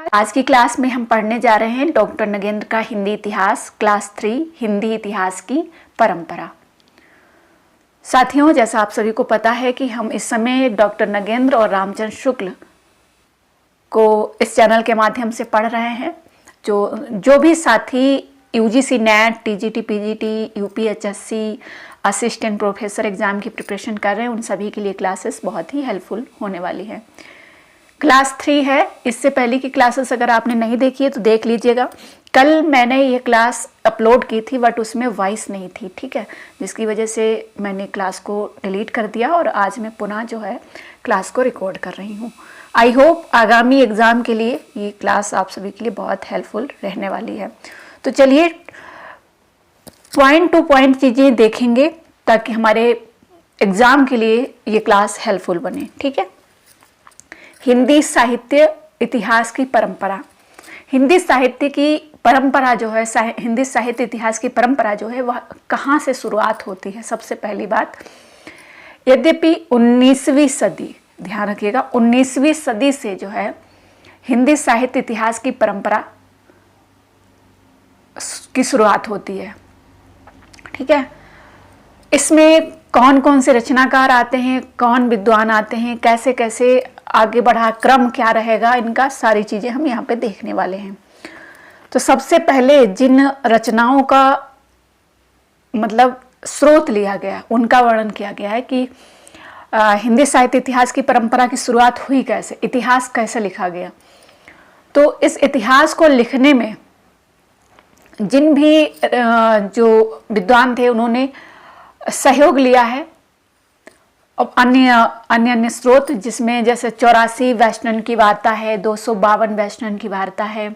आज की क्लास में हम पढ़ने जा रहे हैं डॉक्टर नगेंद्र का हिंदी इतिहास क्लास 3 हिंदी इतिहास की परंपरा। साथियों, जैसा आप सभी को पता है कि हम इस समय डॉक्टर नगेंद्र और रामचंद्र शुक्ल को इस चैनल के माध्यम से पढ़ रहे हैं। जो भी साथी UGC net, TGT, PGT, UPHSC, assistant professor exam की प्रिपरेशन कर रहे हैं, उन सभी के लिए क्लासेस बहुत ही हेल्पफुल होने वाली है। क्लास 3 है। इससे पहले की क्लासेस अगर आपने नहीं देखी है तो देख लीजिएगा। कल मैंने ये क्लास अपलोड की थी बट उसमें वॉइस नहीं थी, ठीक है, जिसकी वजह से मैंने क्लास को डिलीट कर दिया और आज मैं पुनः जो है क्लास को रिकॉर्ड कर रही हूँ। आई होप आगामी एग्ज़ाम के लिए ये क्लास आप सभी के लिए बहुत हेल्पफुल रहने वाली है। तो चलिए पॉइंट टू पॉइंट चीज़ें देखेंगे ताकि हमारे एग्ज़ाम के लिए ये क्लास हेल्पफुल बने, ठीक है। हिंदी साहित्य इतिहास की परंपरा। हिंदी साहित्य की परंपरा जो है, हिंदी साहित्य इतिहास की परंपरा जो है वह कहाँ से शुरुआत होती है। सबसे पहली बात, यद्यपि 19वीं सदी, ध्यान रखिएगा, 19वीं सदी से जो है हिंदी साहित्य इतिहास की परंपरा की शुरुआत होती है, ठीक है। इसमें कौन कौन से रचनाकार आते हैं, कौन विद्वान आते हैं, कैसे कैसे आगे बढ़ा, क्रम क्या रहेगा, इनका सारी चीज़ें हम यहाँ पे देखने वाले हैं। तो सबसे पहले जिन रचनाओं का मतलब स्रोत लिया गया, उनका वर्णन किया गया है कि हिंदी साहित्य इतिहास की परंपरा की शुरुआत हुई कैसे, इतिहास कैसे लिखा गया। तो इस इतिहास को लिखने में जिन भी जो विद्वान थे उन्होंने सहयोग लिया है और अन्य स्रोत, जिसमें जैसे 84 वैष्णव की वार्ता है, 252 वैष्णव की वार्ता है,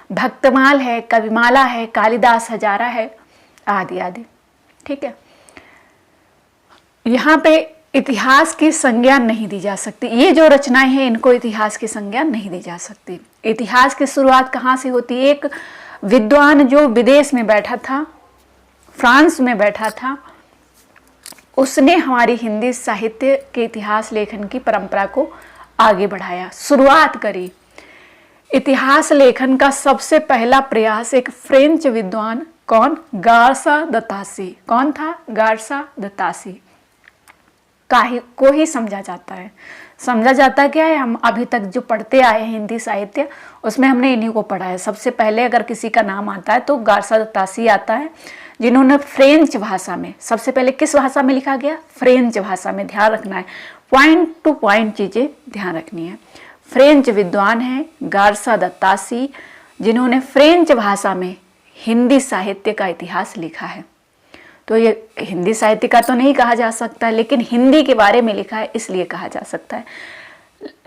भक्तमाल है, कविमाला है, कालिदास हजारा है, आदि आदि, ठीक है। यहाँ पे इतिहास की संज्ञा नहीं दी जा सकती। ये जो रचनाएं हैं इनको इतिहास की संज्ञा नहीं दी जा सकती। इतिहास की शुरुआत कहाँ से होती है? एक विद्वान जो विदेश में बैठा था, फ्रांस में बैठा था, उसने हमारी हिंदी साहित्य के इतिहास लेखन की परंपरा को आगे बढ़ाया, शुरुआत करी। इतिहास लेखन का सबसे पहला प्रयास एक फ्रेंच विद्वान, कौन? गार्सा द तासी। कौन था? गार्सा द तासी को ही समझा जाता है। समझा जाता क्या है? हम अभी तक जो पढ़ते आए हैं हिंदी साहित्य, उसमें हमने इन्हीं को पढ़ा है। सबसे पहले अगर किसी का नाम आता है तो गार्सा द तासी आता है, जिन्होंने फ्रेंच भाषा में, सबसे पहले किस भाषा में लिखा गया? फ्रेंच भाषा में। ध्यान रखना है, पॉइंट टू पॉइंट चीजें ध्यान रखनी है। फ्रेंच विद्वान है गार्सा द तासी, जिन्होंने फ्रेंच भाषा में हिंदी साहित्य का इतिहास लिखा है। तो ये हिंदी साहित्य का तो नहीं कहा जा सकता, लेकिन हिंदी के बारे में लिखा है इसलिए कहा जा सकता है।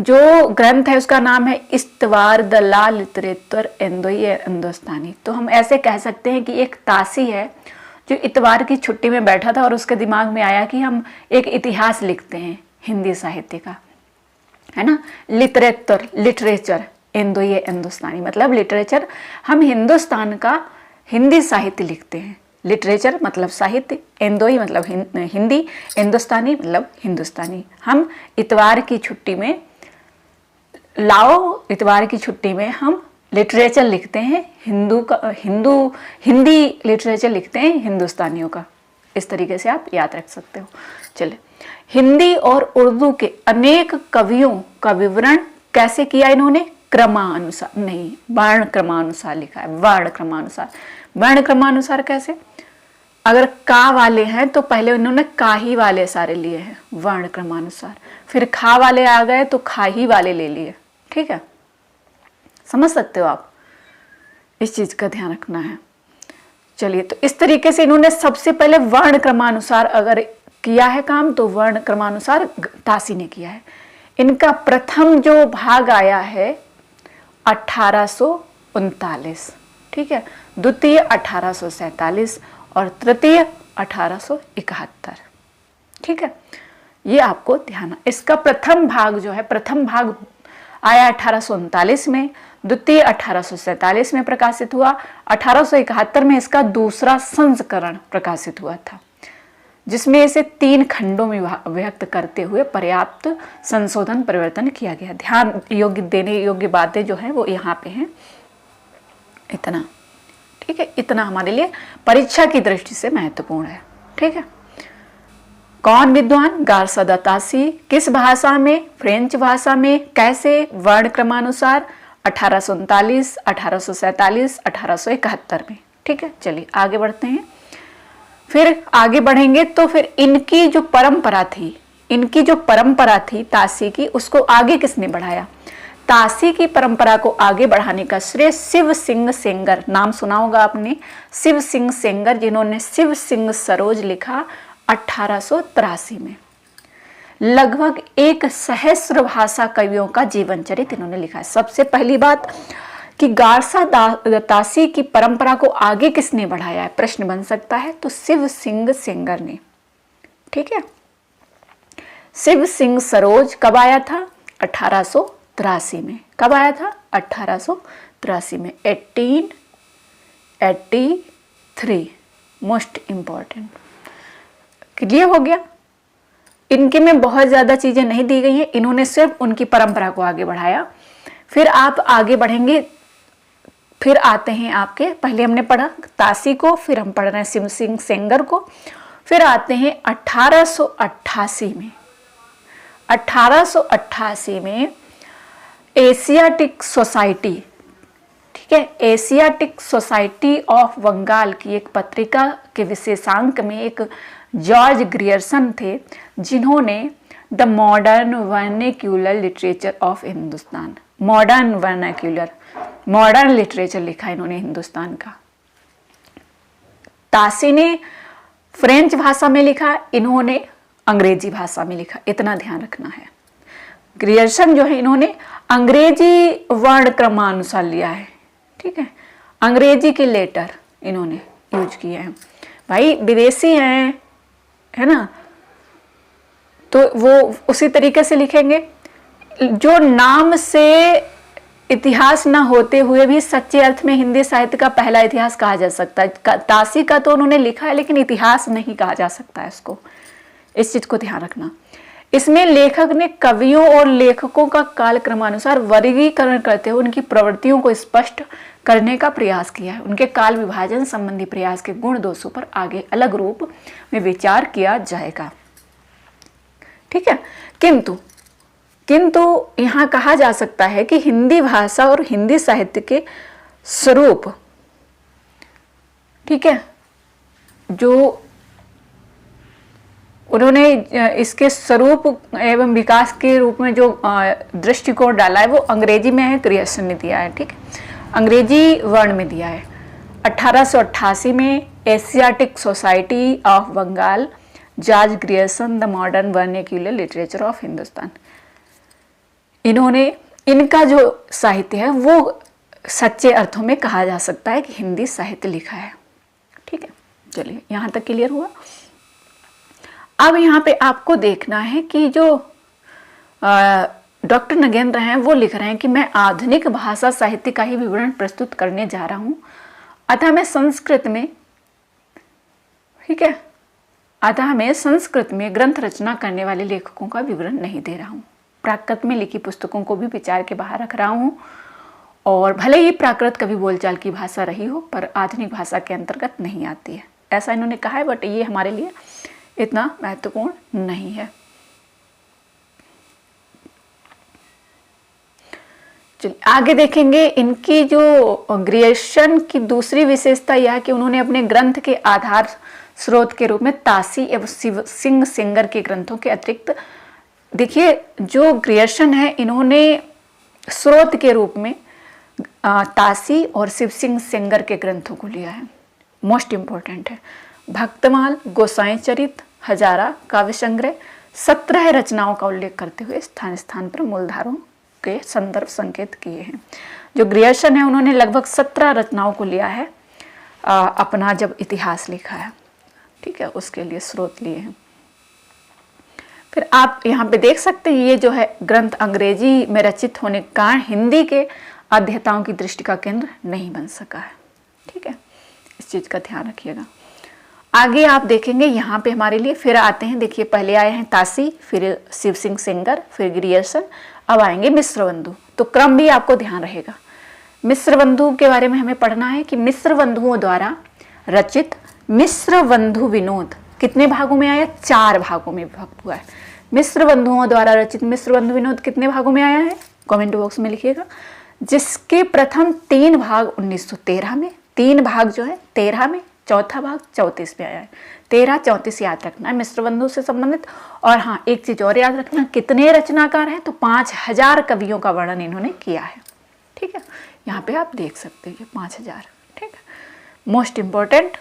जो ग्रंथ है उसका नाम है इस्तवार द ला लिटरेचर हिंदुस्तानी। तो हम ऐसे कह सकते हैं कि एक तासी है जो इतवार की छुट्टी में बैठा था और उसके दिमाग में आया कि हम एक इतिहास लिखते हैं हिंदी साहित्य का, है ना। लिटरेचर हिंदुस्तानी मतलब लिटरेचर, हम हिंदुस्तान का हिंदी साहित्य लिखते हैं। लिटरेचर मतलब साहित्य, एंदोई मतलब हिंदी, हिंदुस्तानी मतलब हिंदुस्तानी। हम इतवार की छुट्टी में इतवार की छुट्टी में हम लिटरेचर लिखते हैं, हिंदी लिटरेचर लिखते हैं हिंदुस्तानियों का। इस तरीके से आप याद रख सकते हो। चलिए, हिंदी और उर्दू के अनेक कवियों का विवरण कैसे किया इन्होंने? क्रमानुसार नहीं, वर्ण क्रमानुसार लिखा है। वर्ण क्रमानुसार। वर्ण क्रमानुसार कैसे? अगर का वाले हैं तो पहले उन्होंने का ही वाले सारे लिए हैं वर्ण क्रमानुसार, फिर खा वाले आ गए तो खा ही वाले ले लिए, ठीक है। समझ सकते हो आप, इस चीज का ध्यान रखना है। चलिए, तो इस तरीके से इन्होंने सबसे पहले वर्ण क्रमानुसार अगर किया है काम तो वर्ण क्रमानुसार तासी ने किया है। इनका प्रथम जो भाग आया है 1839, ठीक है, द्वितीय 1847 और तृतीय 1871, ठीक है। ये आपको ध्यान, इसका प्रथम भाग जो है, प्रथम भाग आया 1839 में, द्वितीय 1847 में प्रकाशित हुआ, 1871 में इसका दूसरा संस्करण प्रकाशित हुआ था। जिसमें इसे 3 खंडों में व्यक्त करते हुए पर्याप्त संशोधन परिवर्तन किया गया। ध्यान योग्य देने योग्य बातें जो है वो यहाँ पे हैं, इतना, ठीक है, इतना हमारे लिए परीक्षा की दृष्टि से महत्वपूर्ण है, ठीक है। कौन विद्वान? गार्सा दा तासी। किस भाषा में? फ्रेंच भाषा में। कैसे? वर्ण क्रमानुसार 1839, 1847, 1871 में, ठीक है। चलिए आगे बढ़ते हैं। फिर आगे बढ़ेंगे तो फिर इनकी जो परंपरा थी तासी की, उसको आगे किसने बढ़ाया? तासी की परंपरा को आगे बढ़ाने का श्रेय शिव सिंह सेंगर, नाम सुना होगा आपने, शिव सिंह सेंगर, जिन्होंने शिव सिंह सरोज लिखा 1883 में। लगभग 1 सहस्र भाषा कवियों का जीवन चरित्र इन्होंने लिखा है। सबसे पहली बात कि गार्सा तासी की परंपरा को आगे किसने बढ़ाया है, प्रश्न बन सकता है, तो शिव सिंह सेंगर ने, ठीक है। शिव सिंह सरोज कब आया था? 1883 में। कब आया था? 1883 में, 1883, मोस्ट इंपॉर्टेंट। क्लियर हो गया? इनके में बहुत ज्यादा चीजें नहीं दी गई हैं, इन्होंने सिर्फ उनकी परंपरा को आगे बढ़ाया। फिर आप आगे बढ़ेंगे, फिर आते हैं आपके, पहले हमने पढ़ा तासी को, फिर हम पढ़ रहे हैं शिव सिंह सेंगर को, फिर आते हैं 1888 में। 1888 में एशियाटिक सोसाइटी, ठीक है, एशियाटिक सोसाइटी ऑफ बंगाल की एक पत्रिका के विशेषांक में एक जॉर्ज ग्रियर्सन थे, जिन्होंने the modern vernacular literature of Hindustan, modern vernacular, modern literature लिखा इन्होंने हिंदुस्तान का। तासी ने फ्रेंच भाषा में लिखा, इन्होंने अंग्रेजी भाषा में लिखा, इतना ध्यान रखना है। ग्रियर्सन जो है इन्होंने अंग्रेजी वर्ण क्रमानुसार लिया है, ठीक है, अंग्रेजी के लेटर इन्होंने यूज किए हैं। भाई विदेशी हैं, है ना, तो वो उसी तरीके से लिखेंगे। जो नाम से इतिहास ना होते हुए भी सच्चे अर्थ में हिंदी साहित्य का पहला इतिहास कहा जा सकता है। तासी का तो उन्होंने लिखा है, लेकिन इतिहास नहीं कहा जा सकता है इसको, इस चीज को ध्यान रखना। इसमें लेखक ने कवियों और लेखकों का कालक्रमानुसार वर्गीकरण करते हुए उनकी प्रवृत्तियों को स्पष्ट करने का प्रयास किया है। उनके काल विभाजन संबंधी प्रयास के गुण दोषों पर आगे अलग रूप में विचार किया जाएगा, ठीक है। किंतु यहां कहा जा सकता है कि हिंदी भाषा और हिंदी साहित्य के स्वरूप, ठीक है, जो उन्होंने इसके स्वरूप एवं विकास के रूप में जो दृष्टिकोण डाला है वो अंग्रेजी में है, ग्रियर्सन ने दिया है, ठीक है, अंग्रेजी वर्ण में दिया है। 1888 में Asiatic society of Bengal, George Grierson, the modern vernacular literature of Hindustan. इन्होंने, इनका जो साहित्य है वो सच्चे अर्थों में कहा जा सकता है कि हिंदी साहित्य लिखा है, ठीक है। चलिए यहां तक क्लियर हुआ। अब यहाँ पे आपको देखना है कि जो डॉक्टर नगेंद्र हैं वो लिख रहे हैं कि मैं आधुनिक भाषा साहित्य का ही विवरण प्रस्तुत करने जा रहा हूँ, अतः मैं संस्कृत में, ठीक है, अतः मैं संस्कृत में ग्रंथ रचना करने वाले लेखकों का विवरण नहीं दे रहा हूँ। प्राकृत में लिखी पुस्तकों को भी विचार के बाहर रख रहा हूँ, और भले ही प्राकृत कभी बोलचाल की भाषा रही हो पर आधुनिक भाषा के अंतर्गत नहीं आती है, ऐसा इन्होंने कहा है। बट ये हमारे लिए इतना महत्वपूर्ण नहीं है। चलिए आगे देखेंगे। इनकी जो ग्रियर्सन की दूसरी विशेषता यह है कि उन्होंने अपने ग्रंथ के आधार स्रोत के रूप में तासी एवं शिव सिंह सेंगर के ग्रंथों के अतिरिक्त, देखिए जो ग्रियर्सन है इन्होंने स्रोत के रूप में तासी और शिव सिंह सेंगर के ग्रंथों को लिया है, मोस्ट इंपॉर्टेंट है। भक्तमाल, गोसाई चरित, हजारा काव्य संग्रह, 17 रचनाओं का उल्लेख करते हुए स्थान स्थान पर मूलधारों के संदर्भ संकेत किए हैं। जो ग्रियर्सन है उन्होंने लगभग 17 रचनाओं को लिया है अपना जब इतिहास लिखा है, ठीक है, उसके लिए स्रोत लिए हैं। फिर आप यहाँ पे देख सकते हैं ये जो है ग्रंथ अंग्रेजी में रचित होने के कारण हिंदी के अध्येताओं की दृष्टि का केंद्र नहीं बन सका है, ठीक है, इस चीज का ध्यान रखिएगा। आगे आप देखेंगे यहाँ पे हमारे लिए फिर आते हैं, देखिए पहले आए हैं तासी, फिर शिव सिंह सेंगर, फिर ग्रियर्सन, अब आएंगे मिश्रबंधु। तो क्रम भी आपको ध्यान रहेगा। मिश्रबंधु के बारे में हमें पढ़ना है कि मिश्रबंधुओं द्वारा रचित मिश्रबंधु विनोद कितने भागों में आया? 4 भागों में विभक्त हुआ है। मिश्रबंधुओं द्वारा रचित मिश्रबंधु विनोद कितने भागों में आया है? कमेंट बॉक्स में लिखिएगा। जिसके प्रथम 3 भाग 1913 में, 3 भाग जो है 13 में, चौथा भाग 34 में आया है। 13, 34 याद रखना है मिश्रबंधु से संबंधित। और हाँ, एक चीज और याद रखना, कितने रचनाकार हैं? तो 5000 कवियों का वर्णन इन्होंने किया है। ठीक है, यहाँ पे आप देख सकते हैं 5000। ठीक है, मोस्ट इंपॉर्टेंट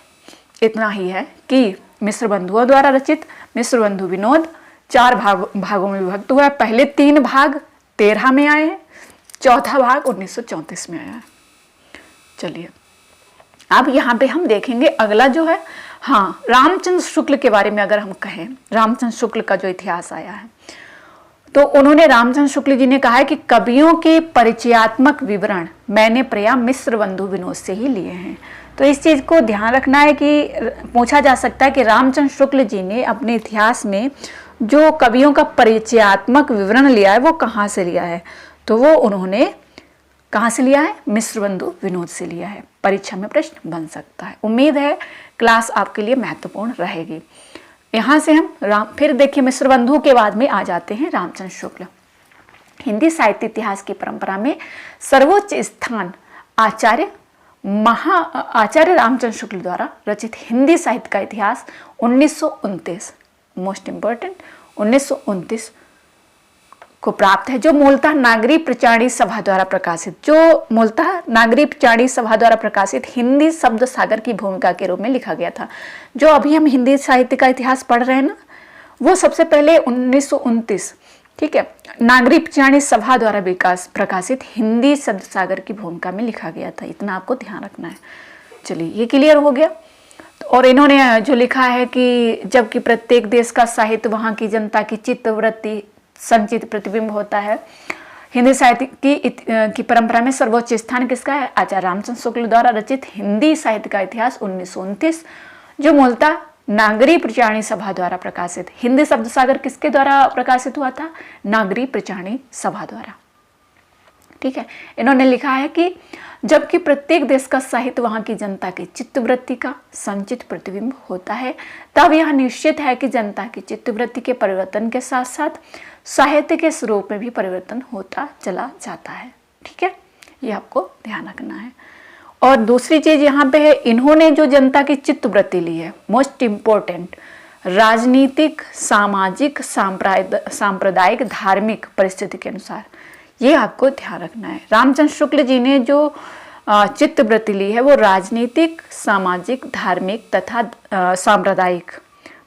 इतना ही है कि मिश्रबंधुओं द्वारा रचित मिश्रबंधु विनोद 4 भागों में विभक्त हुआ है। पहले 3 भाग 13 में आए हैं, चौथा भाग 1934 में आया है। चलिए अब यहाँ पे हम देखेंगे अगला जो है, हाँ, रामचंद्र शुक्ल के बारे में अगर हम कहें, रामचंद्र शुक्ल का जो इतिहास आया है, तो उन्होंने, रामचंद्र शुक्ल जी ने कहा है कि कवियों के परिचयात्मक विवरण मैंने प्रायः मिश्रबंधु विनोद से ही लिए हैं। तो इस चीज को ध्यान रखना है कि पूछा जा सकता है कि रामचंद्र शुक्ल जी ने अपने इतिहास में जो कवियों का परिचयात्मक विवरण लिया है वो कहाँ से लिया है? तो वो उन्होंने कहाँ से लिया है? मिश्रबंधु विनोद से लिया है। परीक्षा में प्रश्न बन सकता है। उम्मीद है क्लास आपके लिए महत्वपूर्ण रहेगी। यहाँ से हम फिर देखिए मिश्रबंधु के बाद में आ जाते हैं रामचंद्र शुक्ल। हिंदी साहित्य इतिहास की परंपरा में सर्वोच्च स्थान आचार्य रामचंद्र शुक्ल द्वारा रचित हिंदी साहित्य का इतिहास 1929, मोस्ट इंपॉर्टेंट, 1929 को प्राप्त है, जो मूलतः नागरी प्रचारणी सभा द्वारा प्रकाशित हिंदी शब्द सागर की भूमिका के रूप में लिखा गया था। जो अभी हम हिंदी साहित्य का इतिहास पढ़ रहे हैं ना, वो सबसे पहले 1929, ठीक है, नागरी प्रचारणी सभा द्वारा प्रकाशित हिंदी शब्द सागर की भूमिका में लिखा गया था। इतना आपको ध्यान रखना है। चलिए ये क्लियर हो गया। और इन्होंने जो लिखा है कि जबकि प्रत्येक देश का साहित्य वहाँ की जनता की चित्तवृत्ति संचित प्रतिबिंब होता है, हिंदी साहित्य की परंपरा में सर्वोच्च स्थान किसका है? आचार्य रामचंद्र शुक्ल द्वारा रचित हिंदी साहित्य का इतिहास 1929, जो मूलतः नागरी प्रचारणी सभा द्वारा प्रकाशित। हिंदी शब्द सागर किसके द्वारा प्रकाशित हुआ था? नागरी प्रचारणी सभा द्वारा। ठीक है, इन्होंने लिखा है कि जबकि प्रत्येक देश का साहित्य वहाँ की जनता की चित्तवृत्ति का संचित प्रतिबिंब होता है, तब यह निश्चित है कि जनता की चित्तवृत्ति के परिवर्तन के साथ साथ साहित्य के स्वरूप में भी परिवर्तन होता चला जाता है। ठीक है, ये आपको ध्यान रखना है। और दूसरी चीज यहाँ पे है, इन्होंने जो जनता की चित्तवृत्ति ली है, मोस्ट इम्पोर्टेंट, राजनीतिक, सामाजिक, सांप्रदायिक, धार्मिक परिस्थिति के अनुसार, ये आपको ध्यान रखना है। रामचंद्र शुक्ल जी ने जो चित्तवृत्ति ली है वो राजनीतिक, सामाजिक, धार्मिक तथा सांप्रदायिक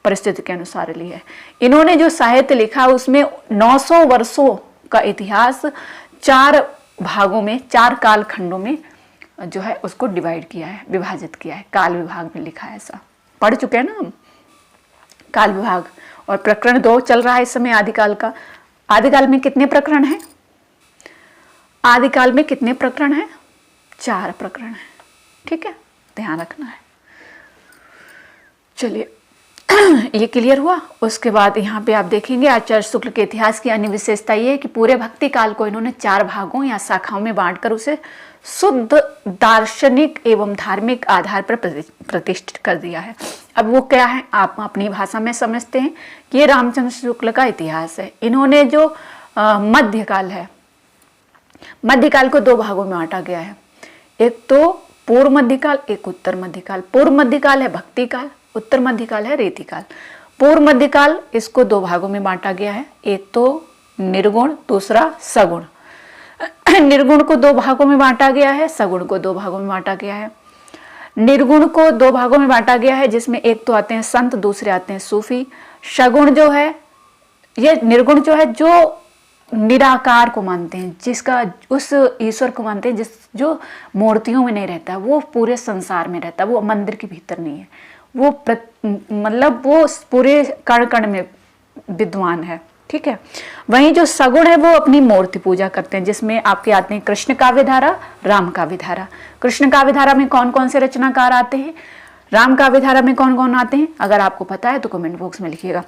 परिस्थिति के अनुसार ली है। इन्होंने जो साहित्य लिखा उसमें 900 वर्षों का इतिहास 4 भागों में, 4 काल खंडों में जो है उसको डिवाइड किया है, विभाजित किया है। काल विभाग में लिखा है, ऐसा पढ़ चुके हैं ना हम, काल विभाग। और प्रकरण 2 चल रहा है इस समय आदिकाल का। आदिकाल में कितने प्रकरण हैं? आदिकाल में कितने प्रकरण हैं? 4 प्रकरण हैं। ठीक है, ध्यान रखना है। चलिए ये क्लियर हुआ। उसके बाद यहाँ पे आप देखेंगे आचार्य शुक्ल के इतिहास की अन्य विशेषता ये है कि पूरे भक्ति काल को इन्होंने 4 भागों या शाखाओं में बांटकर उसे शुद्ध दार्शनिक एवं धार्मिक आधार पर प्रतिष्ठित कर दिया है। अब वो क्या है आप अपनी भाषा में समझते हैं कि ये रामचंद्र शुक्ल का इतिहास है। इन्होंने जो मध्यकाल है, मध्यकाल को 2 भागों में बांटा गया है। एक तो पूर्व मध्यकाल, एक उत्तर मध्यकाल। पूर्व मध्यकाल है भक्ति काल, उत्तर मध्यकाल है रीतिकाल। पूर्व मध्यकाल इसको 2 भागों में बांटा गया है, एक तो निर्गुण, दूसरा सगुण। निर्गुण को 2 भागों में बांटा गया है, सगुण को 2 भागों में बांटा गया है। निर्गुण को 2 भागों में बांटा गया है, जिसमें एक तो आते हैं संत, दूसरे आते हैं सूफी। सगुण जो है, ये निर्गुण जो है जो निराकार को मानते हैं, जिसका उस ईश्वर को मानते हैं जो मूर्तियों में नहीं रहता, वो पूरे संसार में रहता, वो मंदिर के भीतर नहीं है, वो मतलब वो पूरे कण कण में विद्वान है। ठीक है, वहीं जो सगुण है वो अपनी मूर्ति पूजा करते हैं, जिसमें आपके आते हैं कृष्ण काव्य धारा, राम काव्य धारा। कृष्ण काव्य धारा में कौन कौन से रचनाकार आते हैं? राम काव्य धारा में कौन कौन आते हैं, अगर आपको पता है तो कमेंट बॉक्स में लिखिएगा।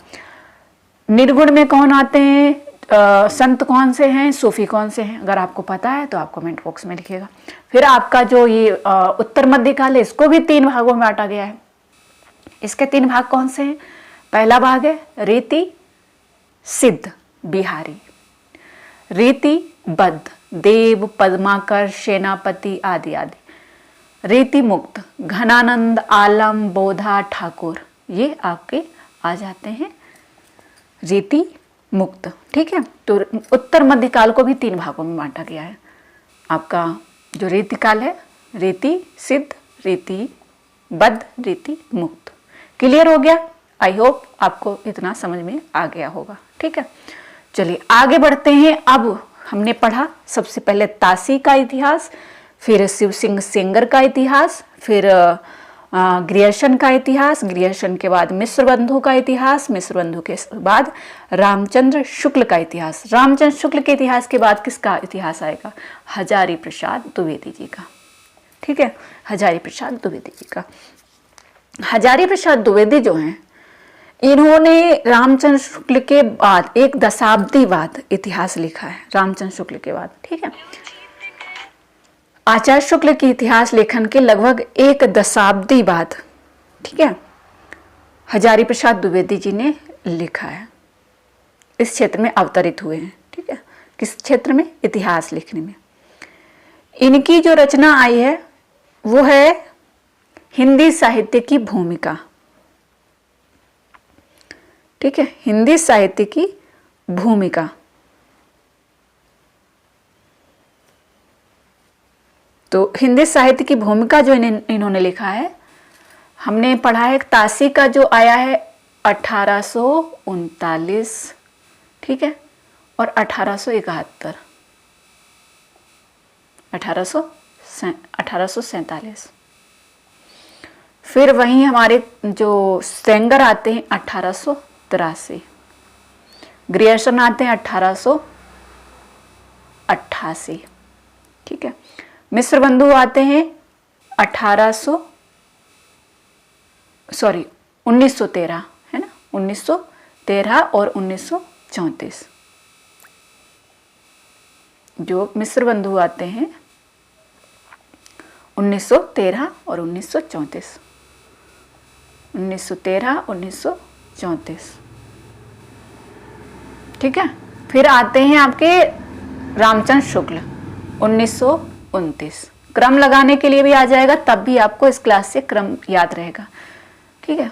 निर्गुण में कौन आते हैं, संत कौन से हैं, सूफी कौन से हैं, अगर आपको पता है तो आप कमेंट बॉक्स में लिखिएगा। फिर आपका जो ये उत्तर मध्यकाल है, इसको भी 3 भागों में बांटा गया है। इसके 3 भाग कौन से हैं? पहला भाग है रीति सिद्ध बिहारी, रीति बद्ध देव पद्माकर सेनापति आदि आदि, रीति मुक्त घनानंद आलम बोधा ठाकुर, ये आपके आ जाते हैं रीति मुक्त। ठीक है, तो उत्तर मध्यकाल को भी 3 भागों में बांटा गया है। आपका जो रीतिकाल है, रीति सिद्ध, रीति बद्ध, रीति मुक्त। क्लियर हो गया? आई होप आपको इतना समझ में आ गया होगा। ठीक है, चलिए आगे बढ़ते हैं। अब हमने पढ़ा सबसे पहले तासी का इतिहास, फिर शिव सिंह सेंगर का इतिहास, फिर ग्रियर्सन का इतिहास, ग्रियर्सन के बाद मिश्र बंधु का इतिहास, मिश्र बंधु के बाद रामचंद्र शुक्ल का इतिहास। रामचंद्र शुक्ल के इतिहास के बाद किसका इतिहास आएगा? हजारी प्रसाद द्विवेदी जी का। ठीक है, हजारी प्रसाद द्विवेदी जी का। हजारी प्रसाद द्विवेदी जो हैं, इन्होंने रामचंद्र शुक्ल के बाद 1 दशाब्दी बाद इतिहास लिखा है, रामचंद्र शुक्ल के बाद। ठीक है, आचार्य शुक्ल के इतिहास लेखन के लगभग 1 दशाब्दी बाद, ठीक है, हजारी प्रसाद द्विवेदी जी ने लिखा है। इस क्षेत्र में अवतरित हुए हैं। ठीक है, किस क्षेत्र में? इतिहास लिखने में। इनकी जो रचना आई है वो है हिंदी साहित्य की भूमिका। ठीक है, हिंदी साहित्य की भूमिका। तो हिंदी साहित्य की भूमिका जो इन्होंने लिखा है, हमने पढ़ा है तासी का जो आया है 1839, ठीक है, और 1871, 1847। फिर वहीं हमारे जो सेंगर आते हैं 1883, ग्रियर्सन आते हैं 1888। ठीक है, मिश्र बंधु आते हैं 1913, है ना, 1913 और 1934। जो मिश्र बंधु आते हैं 1913 और 1934, 1913 1934। ठीक है, फिर आते हैं आपके रामचंद्र शुक्ल 1929। क्रम लगाने के लिए भी आ जाएगा, तब भी आपको इस क्लास से क्रम याद रहेगा। ठीक है,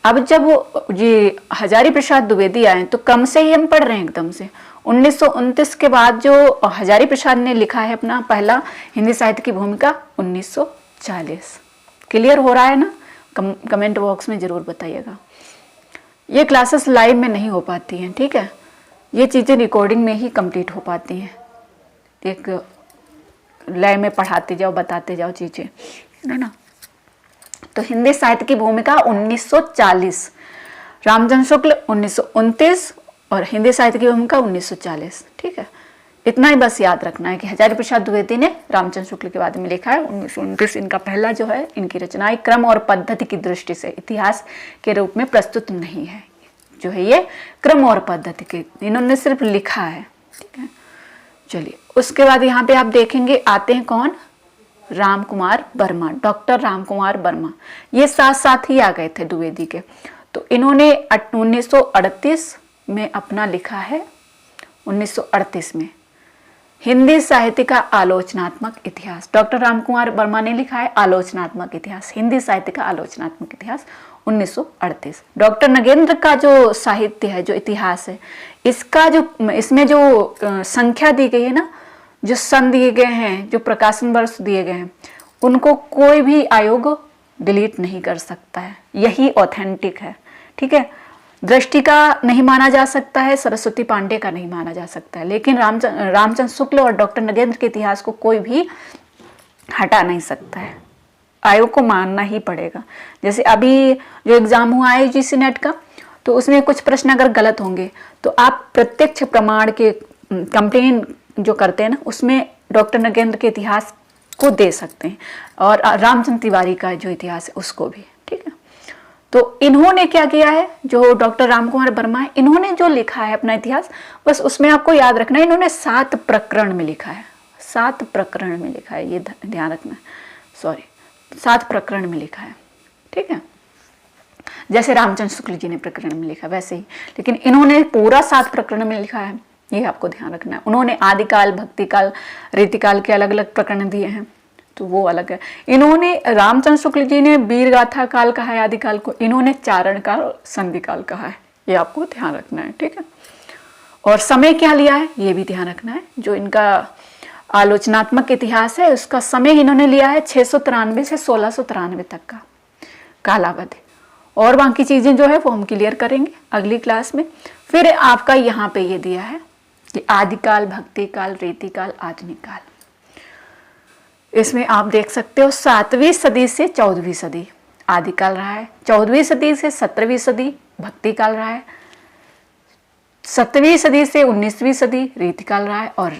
अब जब ये हजारी प्रसाद द्विवेदी आए तो कम से ही हम पढ़ रहे हैं एकदम से। 1929 के बाद जो हजारी प्रसाद ने लिखा है अपना पहला हिंदी साहित्य की भूमिका 1940। क्लियर हो रहा है ना? कमेंट बॉक्स में जरूर बताइएगा। ये क्लासेस लाइव में नहीं हो पाती हैं। ठीक है, ये चीज़ें रिकॉर्डिंग में ही कंप्लीट हो पाती हैं। एक लाइव में पढ़ाते जाओ, बताते जाओ चीज़ें, है ना। तो हिंदी साहित्य की भूमिका 1940, रामचंद्र शुक्ल 1929 और हिंदी साहित्य की भूमिका 1940। ठीक है, इतना ही बस याद रखना है कि हजारी प्रसाद द्विवेदी ने रामचंद्र शुक्ल के बारे में लिखा है 1929। इनका पहला जो है, इनकी रचनाएं क्रम और पद्धति की दृष्टि से इतिहास के रूप में प्रस्तुत नहीं है, जो है ये क्रम और पद्धति के, इन्होंने सिर्फ लिखा है। ठीक है, चलिए उसके बाद यहाँ पे आप देखेंगे आते हैं कौन? राम कुमार वर्मा, डॉक्टर राम कुमार वर्मा। ये साथ साथ ही आ गए थे द्विवेदी के। तो इन्होंने 1938 में अपना लिखा है, 1938 में हिंदी साहित्य का आलोचनात्मक इतिहास। डॉक्टर राम कुमार वर्मा ने लिखा है आलोचनात्मक इतिहास, हिंदी साहित्य का आलोचनात्मक इतिहास 1938। डॉक्टर नगेंद्र का जो साहित्य है, जो इतिहास है, इसका जो इसमें जो संख्या दी गई है ना, जो सन दिए गए हैं, जो प्रकाशन वर्ष दिए गए हैं, उनको कोई भी आयोग डिलीट नहीं कर सकता है। यही ऑथेंटिक है। ठीक है, दृष्टि का नहीं माना जा सकता है, सरस्वती पांडे का नहीं माना जा सकता है, लेकिन रामचंद्र शुक्ल और डॉक्टर नगेंद्र के इतिहास को कोई भी हटा नहीं सकता है, आयोग को मानना ही पड़ेगा। जैसे अभी जो एग्जाम हुआ है यूजीसी नेट का, तो उसमें कुछ प्रश्न अगर गलत होंगे तो आप प्रत्यक्ष प्रमाण के कंप्लेन जो करते हैं ना, उसमें डॉक्टर नगेंद्र के इतिहास को दे सकते हैं, और रामचंद्र तिवारी का जो इतिहास है उसको भी। ठीक है, तो इन्होंने क्या किया है, जो डॉक्टर रामकुमार वर्मा है, इन्होंने जो लिखा है अपना इतिहास, बस उसमें आपको याद रखना है इन्होंने 7 प्रकरण में लिखा है, 7 प्रकरण में लिखा है, ये ध्यान रखना है, सॉरी 7 प्रकरण में लिखा है, ठीक है। जैसे रामचंद्र शुक्ल जी ने प्रकरण में लिखा वैसे ही, लेकिन इन्होंने पूरा 7 प्रकरण में लिखा है, ये आपको ध्यान रखना है। उन्होंने आदिकाल, भक्तिकाल, रीतिकाल के अलग अलग प्रकरण दिए हैं, तो वो अलग है। इन्होंने रामचंद्र शुक्ल जी ने वीर गाथा काल कहा है आदिकाल को, इन्होंने चारण काल, संधि काल कहा है, ये आपको ध्यान रखना है, ठीक है। और समय क्या लिया है ये भी ध्यान रखना है। जो इनका आलोचनात्मक इतिहास है उसका समय इन्होंने लिया है 693 से 1693 तक का कालावधि। और बाकी चीजें जो है वो हम क्लियर करेंगे अगली क्लास में। फिर आपका यहाँ पे ये दिया है कि आदिकाल, भक्तिकाल, रीतिकाल, आधुनिक काल। इसमें आप देख सकते हो 7वीं सदी से 14वीं सदी आदिकाल रहा है, 14वीं सदी से 17वीं सदी भक्तिकाल रहा है, 17वीं सदी से 19वीं सदी रीतिकाल रहा है, और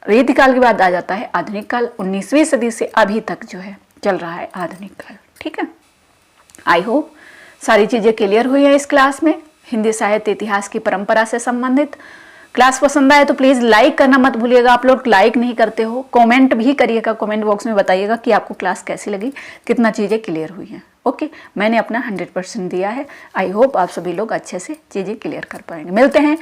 रीतिकाल के बाद आ जाता है आधुनिक काल। 19वीं सदी से अभी तक जो है चल रहा है आधुनिक काल, ठीक है। आई होप सारी चीजें क्लियर हुई है इस क्लास में, हिंदी साहित्य इतिहास की परंपरा से संबंधित। क्लास पसंद आए तो प्लीज लाइक करना मत भूलिएगा। आप लोग लाइक नहीं करते हो, कमेंट भी करिएगा, कमेंट बॉक्स में बताइएगा कि आपको क्लास कैसी लगी, कितना चीजें क्लियर हुई हैं। ओके, मैंने अपना 100% दिया है। आई होप आप सभी लोग अच्छे से चीजें क्लियर कर पाएंगे। मिलते हैं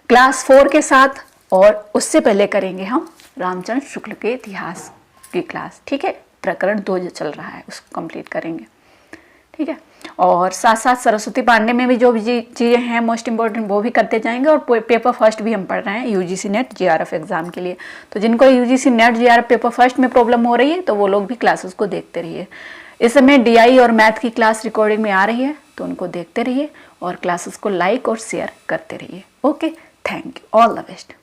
क्लास 4 के साथ, और उससे पहले करेंगे हम रामचंद्र शुक्ल के इतिहास की क्लास, ठीक है। प्रकरण 2 जो चल रहा है उसको कंप्लीट करेंगे, ठीक है। और साथ साथ सरस्वती पांडे में भी जो भी चीज़ें हैं मोस्ट इंपॉर्टेंट वो भी करते जाएंगे। और पेपर फर्स्ट भी हम पढ़ रहे हैं यूजीसी नेट जीआरएफ एग्जाम के लिए। तो जिनको UGC net GRF paper first में प्रॉब्लम हो रही है तो वो लोग भी क्लासेस को देखते रहिए। इस समय डीआई और मैथ की क्लास रिकॉर्डिंग में आ रही है, तो उनको देखते रहिए और क्लासेस को लाइक और शेयर करते रहिए। Okay, thank you, all the best.